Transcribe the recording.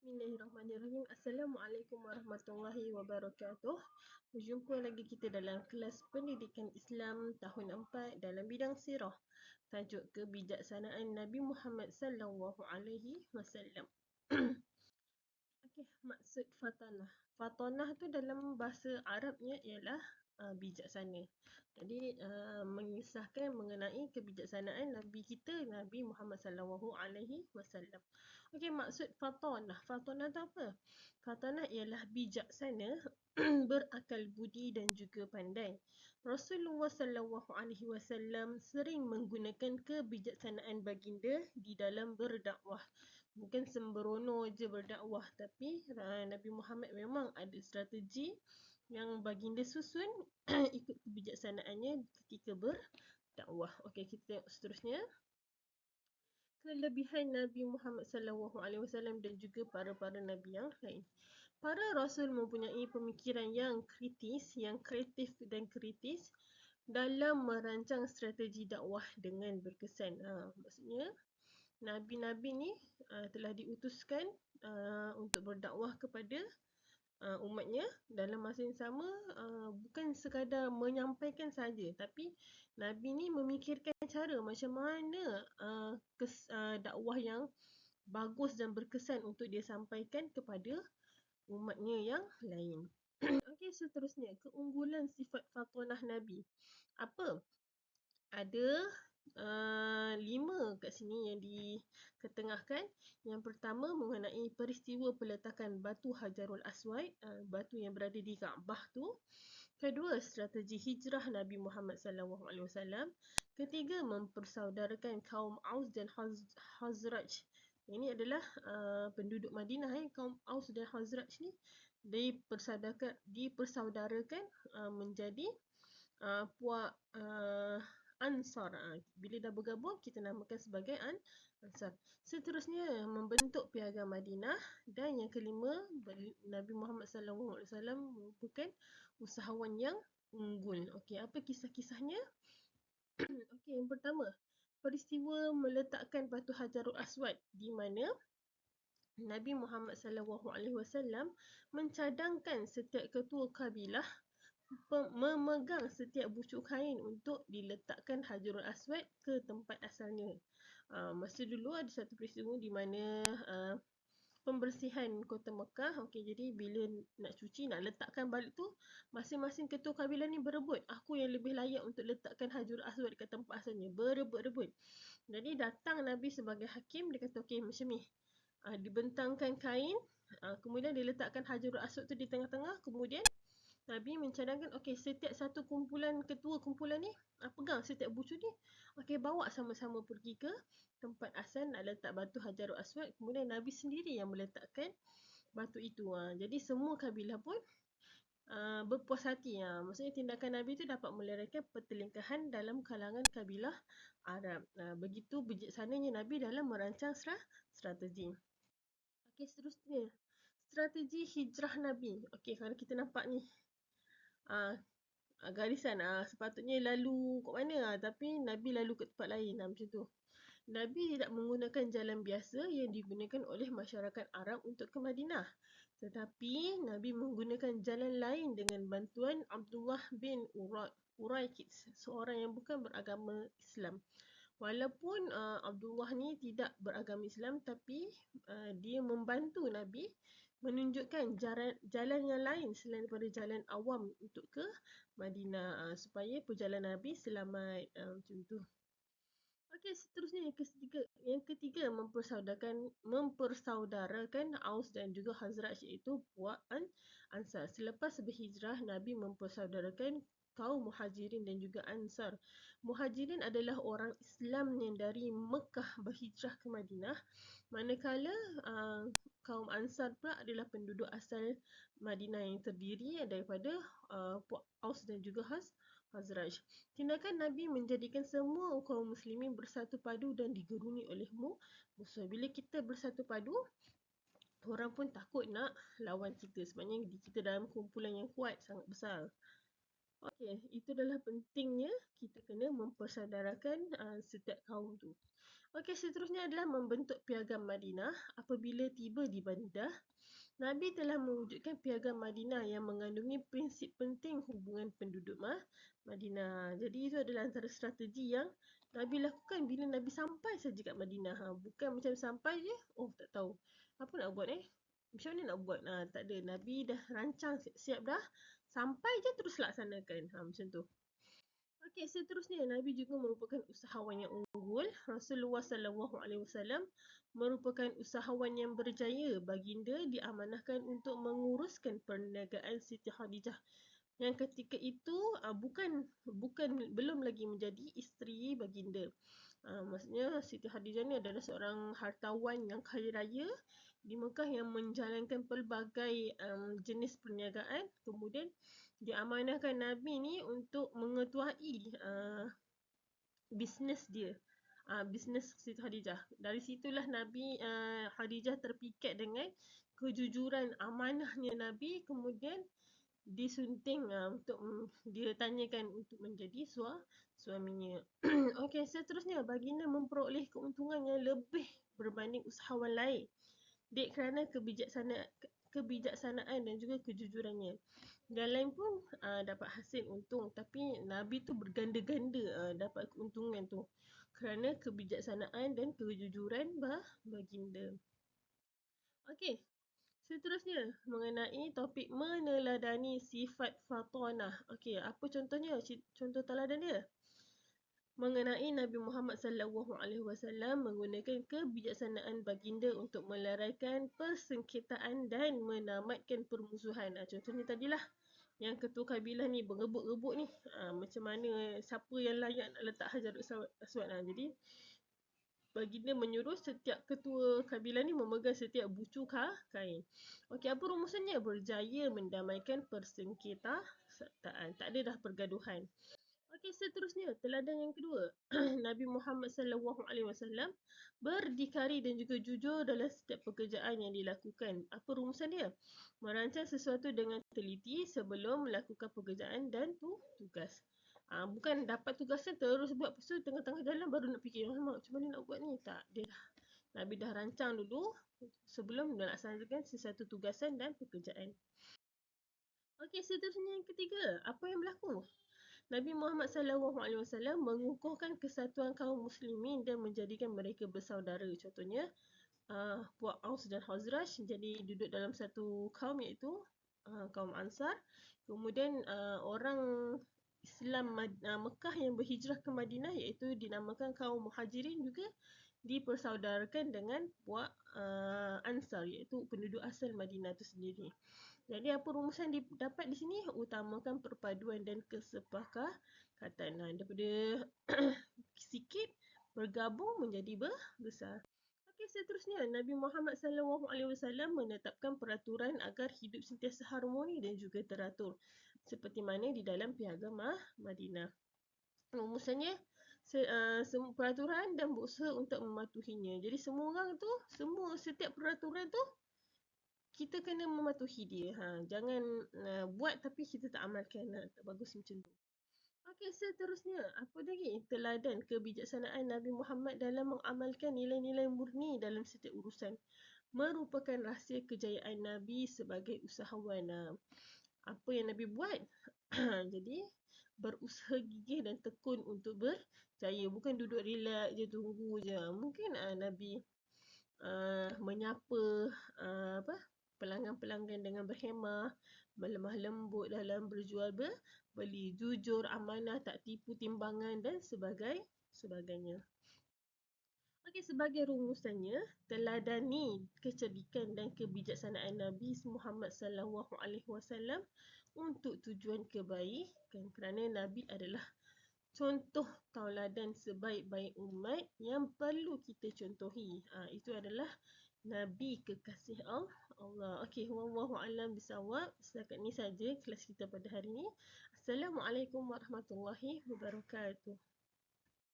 Bismillahirrahmanirrahim. Assalamualaikum warahmatullahi wabarakatuh. Berjumpa lagi kita dalam kelas pendidikan Islam tahun 4 dalam bidang sirah. Tajuk kebijaksanaan Nabi Muhammad sallallahu alaihi wasallam. Okey, maksud fatanah. Fatanah tu dalam bahasa Arabnya ialah bijaksana. Jadi mengisahkan mengenai kebijaksanaan Nabi kita Nabi Muhammad sallallahu alaihi wasallam. Okey, maksud fatanah. Fatanah tu apa? Fatanah ialah bijaksana, berakal budi dan juga pandai. Rasulullah sallallahu alaihi wasallam sering menggunakan kebijaksanaan baginda di dalam berdakwah. Bukan sembrono je berdakwah, tapi Nabi Muhammad memang ada strategi yang baginda susun ikut kebijaksanaannya ketika berdakwah. Okey, kita tengok seterusnya. Kelebihan Nabi Muhammad sallallahu alaihi wasallam dan juga para nabi yang lain. Para rasul mempunyai pemikiran yang kritis, yang kreatif dan kritis dalam merancang strategi dakwah dengan berkesan. Maksudnya nabi-nabi ni telah diutuskan untuk berdakwah kepada umatnya dalam masa yang sama, bukan sekadar menyampaikan saja, tapi nabi ni memikirkan cara macam mana dakwah yang bagus dan berkesan untuk dia sampaikan kepada umatnya yang lain. Okey, seterusnya keunggulan sifat fatanah nabi. Apa? Ada 5 kat sini yang diketengahkan. Yang pertama mengenai peristiwa peletakan batu Hajarul Aswad, batu yang berada di Kaabah tu. Kedua, strategi hijrah Nabi Muhammad SAW. Ketiga, mempersaudarakan kaum Aus dan Khazraj. Ini adalah penduduk Madinah. Kaum Aus dan Khazraj ni dipersaudarakan menjadi puak Ansar. Bila dah bergabung, kita namakan sebagai Ansar. Seterusnya, membentuk piagam Madinah. Dan yang kelima, Nabi Muhammad SAW merupakan usahawan yang unggul. Okey, apa kisah-kisahnya? Okey, yang pertama, peristiwa meletakkan batu Hajarul Aswad di mana Nabi Muhammad SAW mencadangkan setiap ketua kabilah memegang setiap bucuk kain untuk diletakkan Hajarul Aswad ke tempat asalnya. Masa dulu ada satu peristiwa di mana pembersihan kota Mekah. Okey, jadi bila nak cuci, nak letakkan balik tu, masing-masing ketua kabilah ni berebut. Aku yang lebih layak untuk letakkan Hajarul Aswad kat tempat asalnya. Berebut-rebut. Jadi datang Nabi sebagai hakim, dia kata okey macam ni. Dibentangkan kain, kemudian diletakkan Hajarul Aswad tu di tengah-tengah, kemudian Nabi mencadangkan, okey, setiap satu kumpulan, ketua kumpulan ni pegang setiap bucu ni, okey, bawa sama-sama pergi ke tempat asal nak letak batu Hajarul Aswad. Kemudian Nabi sendiri yang meletakkan batu itu. Jadi semua kabilah pun berpuas hati. Maksudnya tindakan Nabi tu dapat melahirkan pertelingkahan dalam kalangan kabilah Arab. Begitu bijaksananya Nabi dalam merancang strategi. Okey, seterusnya, strategi hijrah Nabi. Okey, kalau kita nampak ni garisan, sepatutnya lalu kat mana, tapi Nabi lalu ke tempat lain, macam tu. Nabi tidak menggunakan jalan biasa yang digunakan oleh masyarakat Arab untuk ke Madinah, tetapi Nabi menggunakan jalan lain dengan bantuan Abdullah bin Uraikid, seorang yang bukan beragama Islam. Walaupun Abdullah ni tidak beragama Islam, tapi dia membantu Nabi menunjukkan jalan yang lain selain daripada jalan awam untuk ke Madinah, supaya perjalanan Nabi selamat, macam tu. Okey, seterusnya yang ketiga mempersaudarakan Aus dan juga Khazraj, iaitu puak Ansar. Selepas berhijrah, Nabi mempersaudarakan kaum Muhajirin dan juga Ansar. Muhajirin adalah orang Islam yang dari Mekah berhijrah ke Madinah, manakala kaum Ansar pula adalah penduduk asal Madinah yang terdiri daripada puak Aus dan juga Khazraj. Tindakan Nabi menjadikan semua kaum muslimin bersatu padu dan digeruni oleh musuh. Bila kita bersatu padu, orang pun takut nak lawan kita, sebabnya kita dalam kumpulan yang kuat, sangat besar. Okey, itu adalah pentingnya kita kena mempersaudarakan setiap kaum tu. Okey, seterusnya adalah membentuk piagam Madinah. Apabila tiba di bandar, Nabi telah mewujudkan piagam Madinah yang mengandungi prinsip penting hubungan penduduk Madinah. Jadi itu adalah antara strategi yang Nabi lakukan bila Nabi sampai saja kat Madinah. Bukan macam sampai je, oh tak tahu. Apa nak buat Macam mana nak buat? Tak ada. Nabi dah rancang siap dah. Sampai je terus laksanakan. Macam tu. Okey, seterusnya Nabi juga merupakan usahawan yang unggul. Rasulullah SAW merupakan usahawan yang berjaya. Baginda diamanahkan untuk menguruskan perniagaan Siti Khadijah yang ketika itu belum lagi menjadi isteri baginda. Maksudnya Siti Khadijah ni adalah seorang hartawan yang kaya raya di Mekah yang menjalankan pelbagai jenis perniagaan. Kemudian diamanahkan Nabi ni untuk mengetuai bisnes dia. Bisnes Siti Khadijah. Dari situlah Nabi Khadijah terpikat dengan kejujuran amanahnya Nabi, kemudian disunting untuk dia tanyakan untuk menjadi suaminya. Okey, seterusnya baginda memperoleh keuntungan yang lebih berbanding usahawan lain. Kerana kebijaksanaan dan juga kejujurannya. Yang lain pun dapat hasil untung, tapi Nabi tu berganda-ganda dapat keuntungan tu kerana kebijaksanaan dan kejujuran baginda. Okey, seterusnya mengenai topik meneladani sifat fatanah. Okey, apa contohnya? Contoh teladan dia mengenai Nabi Muhammad SAW menggunakan kebijaksanaan baginda untuk meleraikan persengketaan dan menamatkan permusuhan. Contohnya tadilah yang ketua kabilah ni berebut-rebut ni. Macam mana, siapa yang layak nak letak Hajarul Aswad. Jadi baginda menyuruh setiap ketua kabilah ni memegang setiap bucu kain. Okey, apa rumusannya? Berjaya mendamaikan persengketaan. Tak ada dah pergaduhan. Okey, seterusnya teladan yang kedua. Nabi Muhammad SAW berdikari dan juga jujur dalam setiap pekerjaan yang dilakukan. Apa rumusan dia? Merancang sesuatu dengan teliti sebelum melakukan pekerjaan dan tugas. Bukan dapat tugasnya terus buat, lepas tu tengah-tengah jalan baru nak fikir, macam mana nak buat ni? Tak, dia dah. Nabi dah rancang dulu sebelum melaksanakan sesuatu tugasan dan pekerjaan. Okey, seterusnya yang ketiga. Apa yang berlaku? Nabi Muhammad SAW mengukuhkan kesatuan kaum muslimin dan menjadikan mereka bersaudara. Contohnya, puak Aus dan Khazraj jadi duduk dalam satu kaum, iaitu kaum Ansar. Kemudian orang Islam Mekah yang berhijrah ke Madinah iaitu dinamakan kaum Muhajirin juga dipersaudarakan dengan puak Ansar iaitu penduduk asal Madinah itu sendiri. Jadi apa rumusan didapat di sini? Utamakan perpaduan dan kesepakatan. Daripada sikit bergabung menjadi besar. Okey, seterusnya Nabi Muhammad SAW menetapkan peraturan agar hidup sentiasa harmoni dan juga teratur seperti mana di dalam piagam Madinah. Rumusannya peraturan dan berusaha untuk mematuhinya. Jadi semua orang tu, setiap peraturan tu kita kena mematuhi dia. Jangan buat tapi kita tak amalkan. Tak bagus macam tu. Okey, seterusnya. Apa lagi? Teladan kebijaksanaan Nabi Muhammad dalam mengamalkan nilai-nilai murni dalam setiap urusan. Merupakan rahsia kejayaan Nabi sebagai usahawan. Apa yang Nabi buat? Jadi, berusaha gigih dan tekun untuk berjaya. Bukan duduk relax je, tunggu je. Mungkin Nabi menyapa pelanggan-pelanggan dengan berhemah, berlemah lembut dalam berjual beli, jujur, amanah, tak tipu timbangan dan sebagainya. Okey, sebagai rumusannya, teladani kecerdikan dan kebijaksanaan Nabi Muhammad SAW untuk tujuan kebaikan, kerana Nabi adalah contoh tauladan sebaik-baik umat yang perlu kita contohi. Itu adalah Nabi kekasih Allah. Okey, wallahu a'lam bisawab. Setakat ni saja kelas kita pada hari ini. Assalamualaikum warahmatullahi wabarakatuh.